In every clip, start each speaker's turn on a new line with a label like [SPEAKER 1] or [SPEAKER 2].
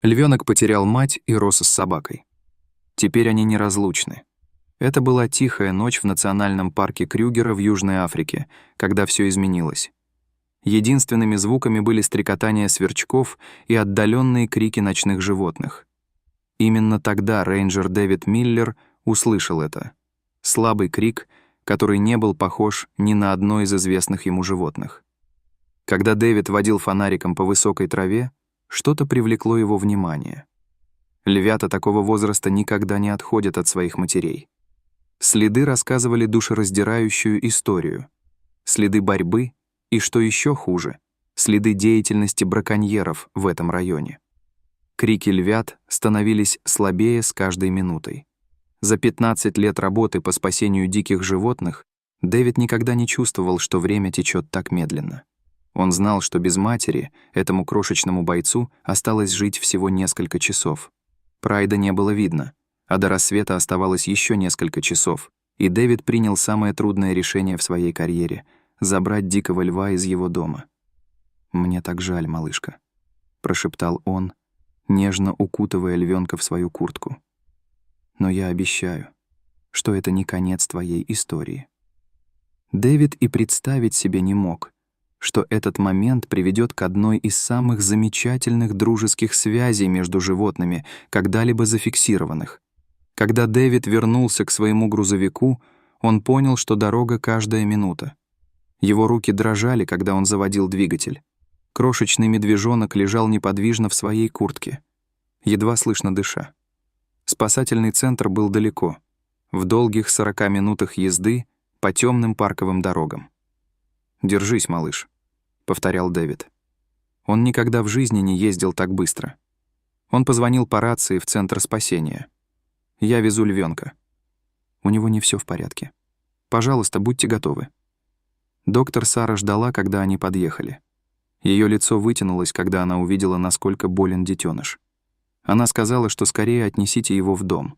[SPEAKER 1] Львенок потерял мать и рос с собакой. Теперь они неразлучны. Это была тихая ночь в национальном парке Крюгера в Южной Африке, когда все изменилось. Единственными звуками были стрекотания сверчков и отдаленные крики ночных животных. Именно тогда рейнджер Дэвид Миллер услышал это. Слабый крик, который не был похож ни на одно из известных ему животных. Когда Дэвид водил фонариком по высокой траве, что-то привлекло его внимание. Львята такого возраста никогда не отходят от своих матерей. Следы рассказывали душераздирающую историю. Следы борьбы и, что еще хуже, следы деятельности браконьеров в этом районе. Крики львят становились слабее с каждой минутой. За 15 лет работы по спасению диких животных Дэвид никогда не чувствовал, что время течет так медленно. Он знал, что без матери этому крошечному бойцу осталось жить всего несколько часов. Прайда не было видно, а до рассвета оставалось еще несколько часов, и Дэвид принял самое трудное решение в своей карьере — забрать дикого льва из его дома. «Мне так жаль, малышка», — прошептал он, нежно укутывая львенка в свою куртку. «Но я обещаю, что это не конец твоей истории». Дэвид и представить себе не мог, что этот момент приведет к одной из самых замечательных дружеских связей между животными, когда-либо зафиксированных. Когда Дэвид вернулся к своему грузовику, он понял, что дорога каждая минута. Его руки дрожали, когда он заводил двигатель. Крошечный медвежонок лежал неподвижно в своей куртке, едва слышно дыша. Спасательный центр был далеко, в долгих 40 минутах езды по темным парковым дорогам. «Держись, малыш», — повторял Дэвид. Он никогда в жизни не ездил так быстро. Он позвонил по рации в центр спасения. «Я везу львенка. У него не все в порядке. Пожалуйста, будьте готовы». Доктор Сара ждала, когда они подъехали. Ее лицо вытянулось, когда она увидела, насколько болен детеныш. Она сказала, что скорее отнесите его в дом.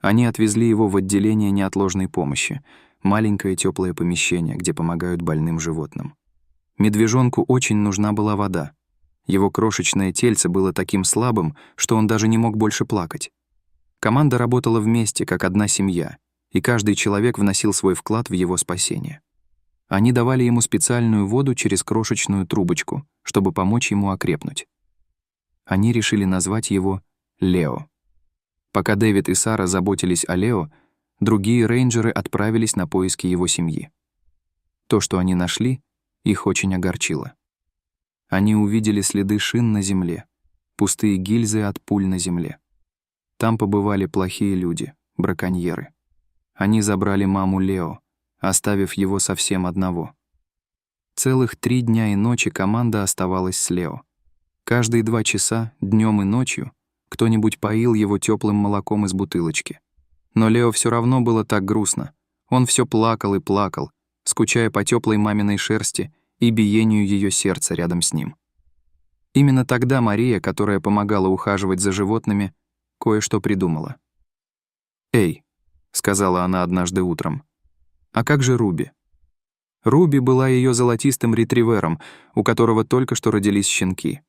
[SPEAKER 1] Они отвезли его в отделение неотложной помощи, маленькое теплое помещение, где помогают больным животным. Медвежонку очень нужна была вода. Его крошечное тельце было таким слабым, что он даже не мог больше плакать. Команда работала вместе, как одна семья, и каждый человек вносил свой вклад в его спасение. Они давали ему специальную воду через крошечную трубочку, чтобы помочь ему окрепнуть. Они решили назвать его Лео. Пока Дэвид и Сара заботились о Лео, другие рейнджеры отправились на поиски его семьи. То, что они нашли, их очень огорчило. Они увидели следы шин на земле, пустые гильзы от пуль на земле. Там побывали плохие люди, браконьеры. Они забрали маму Лео, оставив его совсем одного. Целых 3 дня и ночи команда оставалась с Лео. Каждые 2 часа, днем и ночью, кто-нибудь поил его теплым молоком из бутылочки. Но Лео все равно было так грустно. Он все плакал и плакал, скучая по теплой маминой шерсти и биению ее сердца рядом с ним. Именно тогда Мария, которая помогала ухаживать за животными, кое-что придумала. «Эй», — сказала она однажды утром, — «а как же Руби?» Руби была ее золотистым ретривером, у которого только что родились щенки.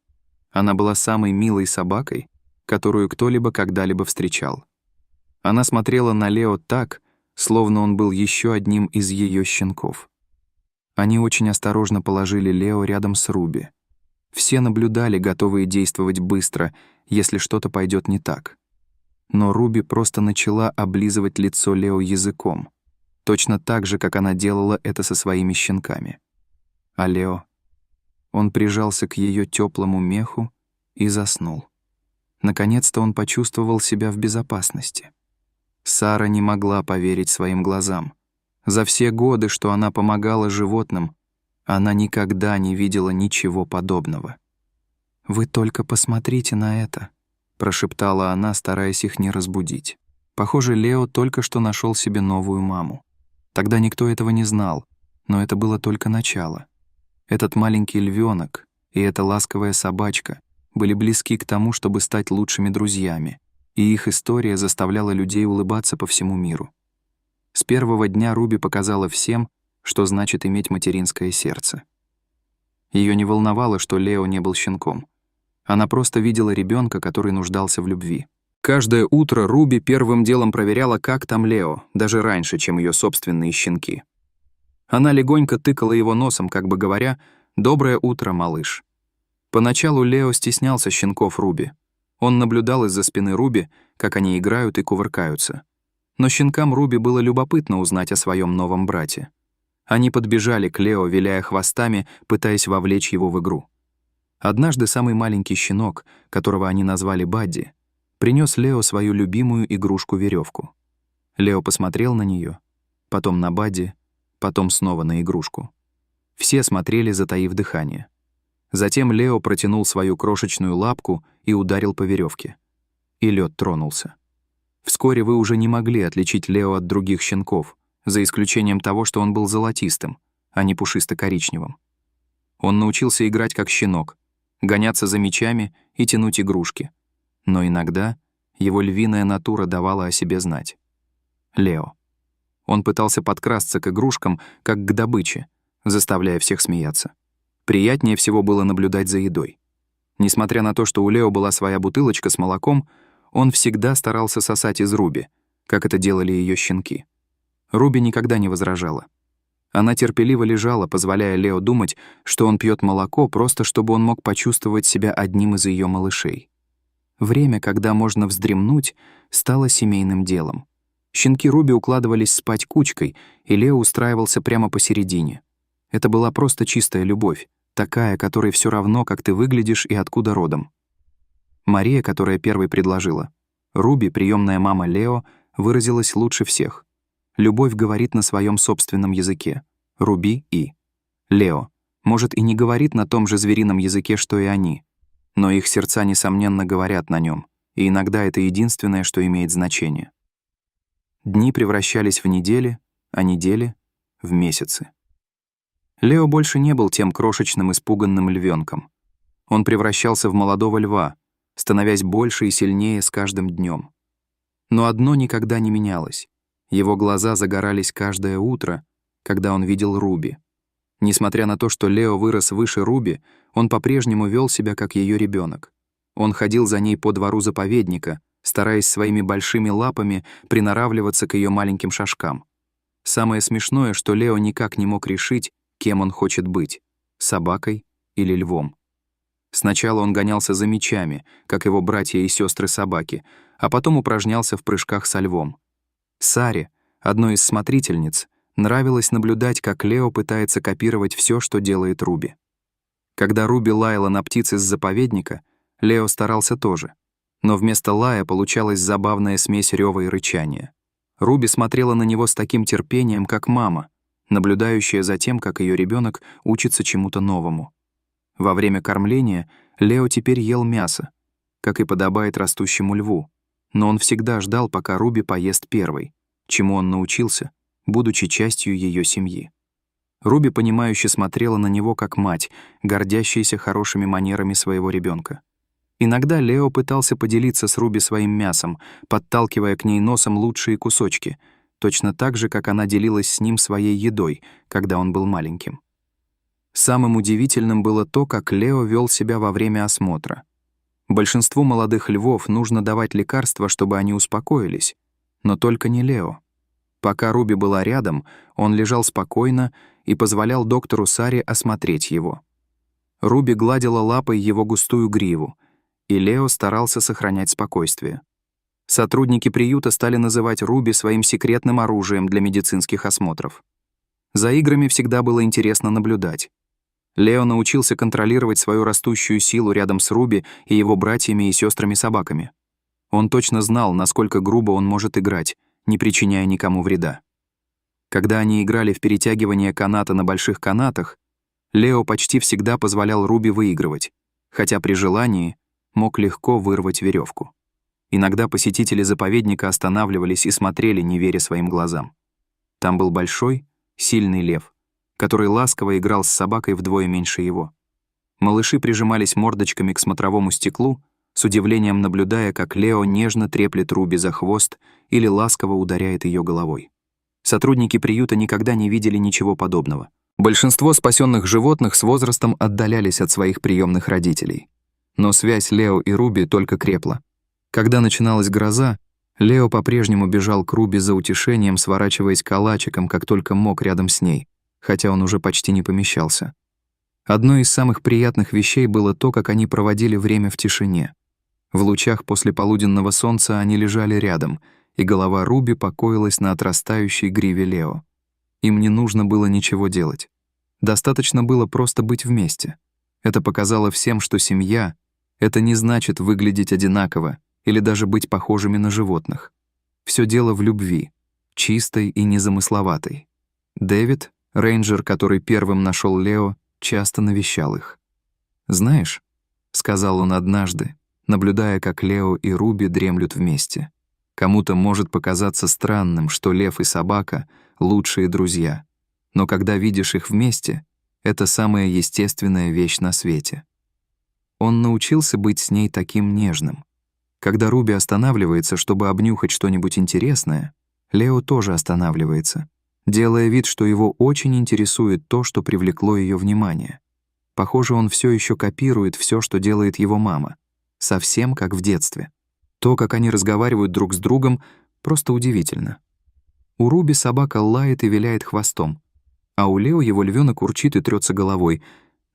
[SPEAKER 1] Она была самой милой собакой, которую кто-либо когда-либо встречал. Она смотрела на Лео так, словно он был еще одним из ее щенков. Они очень осторожно положили Лео рядом с Руби. Все наблюдали, готовые действовать быстро, если что-то пойдет не так. Но Руби просто начала облизывать лицо Лео языком, точно так же, как она делала это со своими щенками. А Лео... Он прижался к ее теплому меху и заснул. Наконец-то он почувствовал себя в безопасности. Сара не могла поверить своим глазам. За все годы, что она помогала животным, она никогда не видела ничего подобного. «Вы только посмотрите на это», — прошептала она, стараясь их не разбудить. Похоже, Лео только что нашел себе новую маму. Тогда никто этого не знал, но это было только начало. Этот маленький львенок и эта ласковая собачка были близки к тому, чтобы стать лучшими друзьями, и их история заставляла людей улыбаться по всему миру. С первого дня Руби показала всем, что значит иметь материнское сердце. Ее не волновало, что Лео не был щенком. Она просто видела ребенка, который нуждался в любви. Каждое утро Руби первым делом проверяла, как там Лео, даже раньше, чем ее собственные щенки. Она легонько тыкала его носом, как бы говоря: «Доброе утро, малыш». Поначалу Лео стеснялся щенков Руби. Он наблюдал из-за спины Руби, как они играют и кувыркаются. Но щенкам Руби было любопытно узнать о своем новом брате. Они подбежали к Лео, виляя хвостами, пытаясь вовлечь его в игру. Однажды самый маленький щенок, которого они назвали Бадди, принес Лео свою любимую игрушку-веревку. Лео посмотрел на нее, потом на Бадди, потом снова на игрушку. Все смотрели, затаив дыхание. Затем Лео протянул свою крошечную лапку и ударил по веревке. И лед тронулся. Вскоре вы уже не могли отличить Лео от других щенков, за исключением того, что он был золотистым, а не пушисто-коричневым. Он научился играть как щенок, гоняться за мячами и тянуть игрушки. Но иногда его львиная натура давала о себе знать. Лео. Он пытался подкрасться к игрушкам, как к добыче, заставляя всех смеяться. Приятнее всего было наблюдать за едой. Несмотря на то, что у Лео была своя бутылочка с молоком, он всегда старался сосать из Руби, как это делали ее щенки. Руби никогда не возражала. Она терпеливо лежала, позволяя Лео думать, что он пьет молоко, просто чтобы он мог почувствовать себя одним из ее малышей. Время, когда можно вздремнуть, стало семейным делом. Щенки Руби укладывались спать кучкой, и Лео устраивался прямо посередине. Это была просто чистая любовь, такая, которой все равно, как ты выглядишь и откуда родом. Мария, которая первой предложила. Руби, приемная мама Лео, выразилась лучше всех. Любовь говорит на своем собственном языке. Руби и Лео. Может, и не говорит на том же зверином языке, что и они, но их сердца, несомненно, говорят на нем, и иногда это единственное, что имеет значение. Дни превращались в недели, а недели — в месяцы. Лео больше не был тем крошечным испуганным львенком. Он превращался в молодого льва, становясь больше и сильнее с каждым днем. Но одно никогда не менялось. Его глаза загорались каждое утро, когда он видел Руби. Несмотря на то, что Лео вырос выше Руби, он по-прежнему вел себя как ее ребенок. Он ходил за ней по двору заповедника, стараясь своими большими лапами приноравливаться к ее маленьким шажкам. Самое смешное, что Лео никак не мог решить, кем он хочет быть — собакой или львом. Сначала он гонялся за мячами, как его братья и сестры-собаки, а потом упражнялся в прыжках со львом. Саре, одной из смотрительниц, нравилось наблюдать, как Лео пытается копировать все, что делает Руби. Когда Руби лаяла на птиц из заповедника, Лео старался тоже. Но вместо лая получалась забавная смесь рёва и рычания. Руби смотрела на него с таким терпением, как мама, наблюдающая за тем, как ее ребенок учится чему-то новому. Во время кормления Лео теперь ел мясо, как и подобает растущему льву, но он всегда ждал, пока Руби поест первой, чему он научился, будучи частью ее семьи. Руби, понимающе смотрела на него как мать, гордящаяся хорошими манерами своего ребенка. Иногда Лео пытался поделиться с Руби своим мясом, подталкивая к ней носом лучшие кусочки, точно так же, как она делилась с ним своей едой, когда он был маленьким. Самым удивительным было то, как Лео вел себя во время осмотра. Большинству молодых львов нужно давать лекарства, чтобы они успокоились, но только не Лео. Пока Руби была рядом, он лежал спокойно и позволял доктору Саре осмотреть его. Руби гладила лапой его густую гриву, и Лео старался сохранять спокойствие. Сотрудники приюта стали называть Руби своим секретным оружием для медицинских осмотров. За играми всегда было интересно наблюдать. Лео научился контролировать свою растущую силу рядом с Руби и его братьями и сестрами-собаками. Он точно знал, насколько грубо он может играть, не причиняя никому вреда. Когда они играли в перетягивание каната на больших канатах, Лео почти всегда позволял Руби выигрывать, хотя при желании мог легко вырвать веревку. Иногда посетители заповедника останавливались и смотрели, не веря своим глазам. Там был большой, сильный лев, который ласково играл с собакой вдвое меньше его. Малыши прижимались мордочками к смотровому стеклу, с удивлением наблюдая, как Лео нежно треплет Руби за хвост или ласково ударяет ее головой. Сотрудники приюта никогда не видели ничего подобного. Большинство спасенных животных с возрастом отдалялись от своих приемных родителей. Но связь Лео и Руби только крепла. Когда начиналась гроза, Лео по-прежнему бежал к Руби за утешением, сворачиваясь калачиком, как только мог рядом с ней, хотя он уже почти не помещался. Одной из самых приятных вещей было то, как они проводили время в тишине. В лучах послеполуденного солнца они лежали рядом, и голова Руби покоилась на отрастающей гриве Лео. Им не нужно было ничего делать. Достаточно было просто быть вместе. Это показало всем, что семья — это не значит выглядеть одинаково или даже быть похожими на животных. Всё дело в любви, чистой и незамысловатой. Дэвид, рейнджер, который первым нашел Лео, часто навещал их. «Знаешь», — сказал он однажды, наблюдая, как Лео и Руби дремлют вместе, «кому-то может показаться странным, что лев и собака — лучшие друзья, но когда видишь их вместе, это самая естественная вещь на свете». Он научился быть с ней таким нежным. Когда Руби останавливается, чтобы обнюхать что-нибудь интересное, Лео тоже останавливается, делая вид, что его очень интересует то, что привлекло ее внимание. Похоже, он все еще копирует все, что делает его мама, совсем как в детстве. То, как они разговаривают друг с другом, просто удивительно. У Руби собака лает и виляет хвостом, а у Лео его львёнок урчит и трется головой,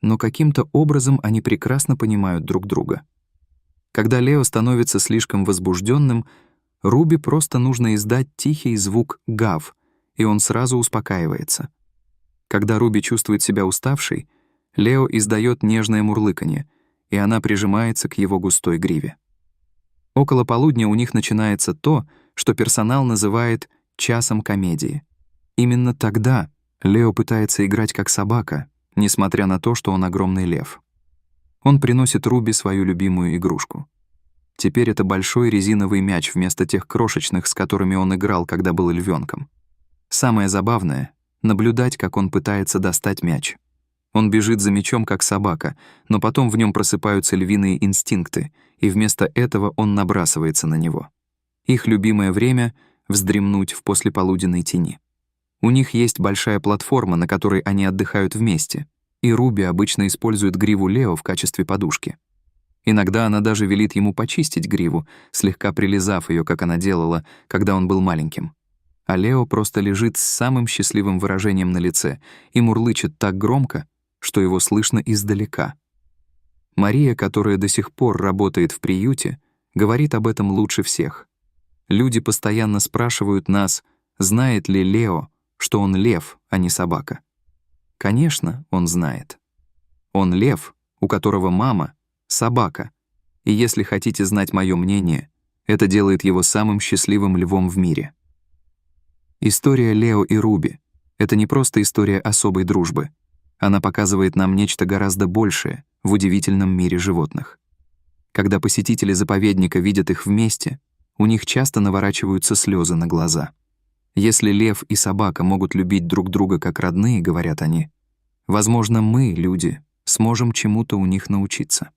[SPEAKER 1] но каким-то образом они прекрасно понимают друг друга. Когда Лео становится слишком возбужденным, Руби просто нужно издать тихий звук «гав», и он сразу успокаивается. Когда Руби чувствует себя уставшей, Лео издает нежное мурлыканье, и она прижимается к его густой гриве. Около полудня у них начинается то, что персонал называет «часом комедии». Именно тогда Лео пытается играть как собака, несмотря на то, что он огромный лев. Он приносит Руби свою любимую игрушку. Теперь это большой резиновый мяч вместо тех крошечных, с которыми он играл, когда был львёнком. Самое забавное — наблюдать, как он пытается достать мяч. Он бежит за мячом, как собака, но потом в нем просыпаются львиные инстинкты, и вместо этого он набрасывается на него. Их любимое время — вздремнуть в послеполуденной тени. У них есть большая платформа, на которой они отдыхают вместе, и Руби обычно использует гриву Лео в качестве подушки. Иногда она даже велит ему почистить гриву, слегка прилизав ее, как она делала, когда он был маленьким. А Лео просто лежит с самым счастливым выражением на лице и мурлычет так громко, что его слышно издалека. Мария, которая до сих пор работает в приюте, говорит об этом лучше всех. Люди постоянно спрашивают нас, знает ли Лео, что он лев, а не собака. Конечно, он знает. Он лев, у которого мама — собака, и если хотите знать моё мнение, это делает его самым счастливым львом в мире. История Лео и Руби — это не просто история особой дружбы. Она показывает нам нечто гораздо большее в удивительном мире животных. Когда посетители заповедника видят их вместе, у них часто наворачиваются слезы на глаза. Если лев и собака могут любить друг друга как родные, говорят они, возможно, мы, люди, сможем чему-то у них научиться.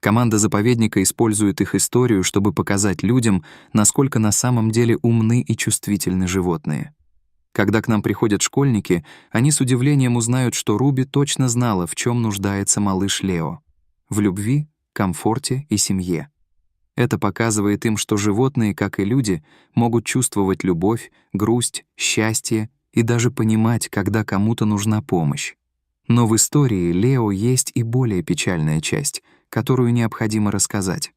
[SPEAKER 1] Команда заповедника использует их историю, чтобы показать людям, насколько на самом деле умны и чувствительны животные. Когда к нам приходят школьники, они с удивлением узнают, что Руби точно знала, в чем нуждается малыш Лео — в любви, комфорте и семье. Это показывает им, что животные, как и люди, могут чувствовать любовь, грусть, счастье и даже понимать, когда кому-то нужна помощь. Но в истории Лео есть и более печальная часть, которую необходимо рассказать.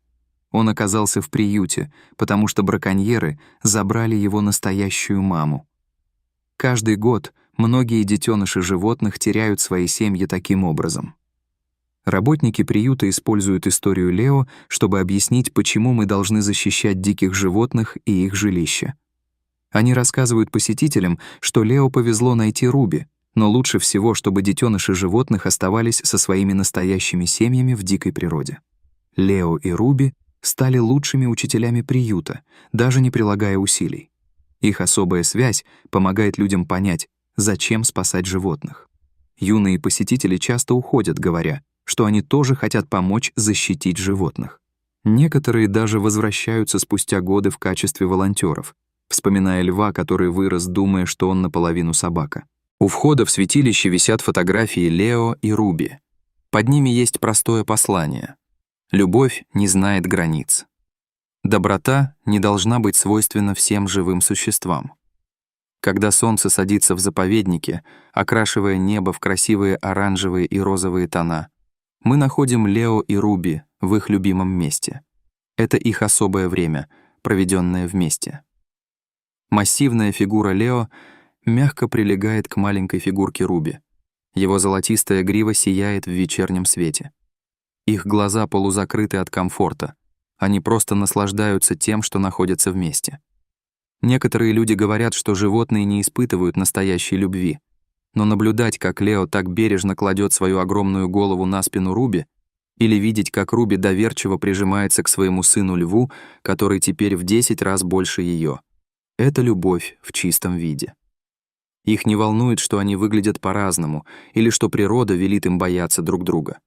[SPEAKER 1] Он оказался в приюте, потому что браконьеры забрали его настоящую маму. Каждый год многие детеныши животных теряют свои семьи таким образом. Работники приюта используют историю Лео, чтобы объяснить, почему мы должны защищать диких животных и их жилища. Они рассказывают посетителям, что Лео повезло найти Руби, но лучше всего, чтобы детеныши животных оставались со своими настоящими семьями в дикой природе. Лео и Руби стали лучшими учителями приюта, даже не прилагая усилий. Их особая связь помогает людям понять, зачем спасать животных. Юные посетители часто уходят, говоря, что они тоже хотят помочь защитить животных. Некоторые даже возвращаются спустя годы в качестве волонтеров, вспоминая льва, который вырос, думая, что он наполовину собака. У входа в святилище висят фотографии Лео и Руби. Под ними есть простое послание. Любовь не знает границ. Доброта не должна быть свойственна всем живым существам. Когда солнце садится в заповеднике, окрашивая небо в красивые оранжевые и розовые тона, мы находим Лео и Руби в их любимом месте. Это их особое время, проведенное вместе. Массивная фигура Лео мягко прилегает к маленькой фигурке Руби. Его золотистая грива сияет в вечернем свете. Их глаза полузакрыты от комфорта. Они просто наслаждаются тем, что находятся вместе. Некоторые люди говорят, что животные не испытывают настоящей любви. Но наблюдать, как Лео так бережно кладет свою огромную голову на спину Руби, или видеть, как Руби доверчиво прижимается к своему сыну-льву, который теперь в 10 раз больше ее, это любовь в чистом виде. Их не волнует, что они выглядят по-разному, или что природа велит им бояться друг друга.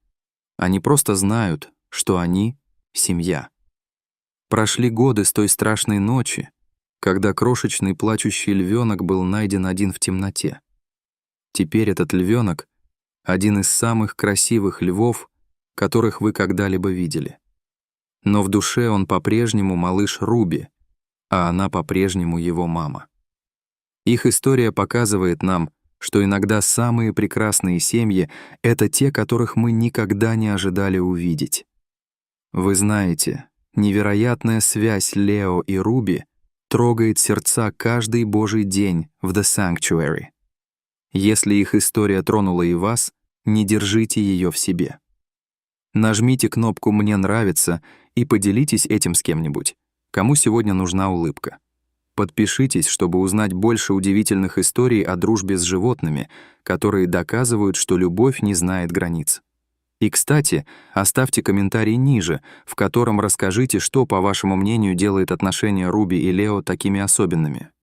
[SPEAKER 1] Они просто знают, что они — семья. Прошли годы с той страшной ночи, когда крошечный плачущий львенок был найден один в темноте. Теперь этот львенок — один из самых красивых львов, которых вы когда-либо видели. Но в душе он по-прежнему малыш Руби, а она по-прежнему его мама. Их история показывает нам, что иногда самые прекрасные семьи — это те, которых мы никогда не ожидали увидеть. Вы знаете, невероятная связь Лео и Руби трогает сердца каждый божий день в The Sanctuary. Если их история тронула и вас, не держите ее в себе. Нажмите кнопку «Мне нравится» и поделитесь этим с кем-нибудь, кому сегодня нужна улыбка. Подпишитесь, чтобы узнать больше удивительных историй о дружбе с животными, которые доказывают, что любовь не знает границ. И, кстати, оставьте комментарий ниже, в котором расскажите, что, по вашему мнению, делает отношения Руби и Лео такими особенными.